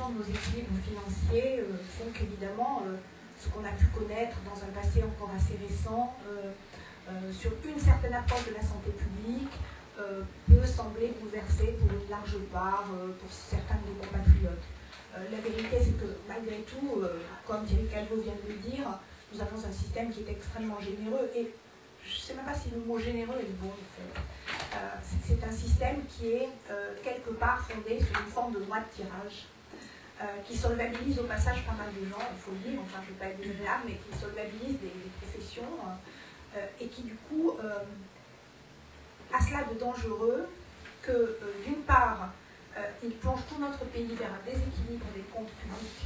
l'évolution de nos équilibres financiers font qu'évidemment, ce qu'on a pu connaître dans un passé encore assez récent, sur une certaine approche de la santé publique, peut sembler bouleversée pour une large part, pour certains de nos compatriotes. La vérité, c'est que malgré tout, comme Thierry Calvo vient de le dire, nous avons un système qui est extrêmement généreux, et je ne sais même pas si le mot généreux est bon. C'est un système qui est quelque part fondé sur une forme de loi de tirage, qui solvabilise au passage pas mal de gens, il faut le dire, enfin je ne veux pas être désagréable, mais qui solvabilise des professions, et qui du coup a cela de dangereux que d'une part, il plonge tout notre pays vers un déséquilibre des comptes publics,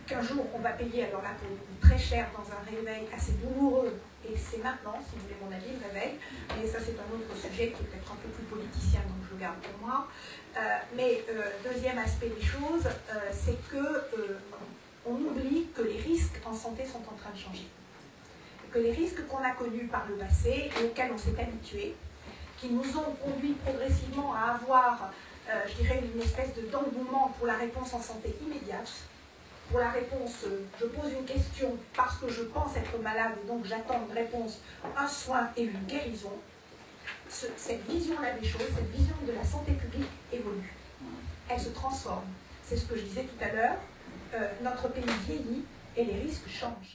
qu'un jour on va payer, alors là pour le coup, très cher dans un réveil assez douloureux, et c'est maintenant, si vous voulez mon avis, le réveil, mais ça c'est un autre sujet qui est peut-être un peu plus politicien, donc je le garde pour moi. Mais deuxième aspect des choses, c'est que on oublie que les risques en santé sont en train de changer. Que les risques qu'on a connus par le passé et auxquels on s'est habitué, qui nous ont conduit progressivement à avoir, je dirais, une espèce d'engouement pour la réponse en santé immédiate, pour la réponse, je pose une question parce que je pense être malade et donc j'attends une réponse, un soin et une guérison. Cette vision-là des choses, cette vision de la santé publique évolue. Elle se transforme. C'est ce que je disais tout à l'heure, notre pays vieillit et les risques changent.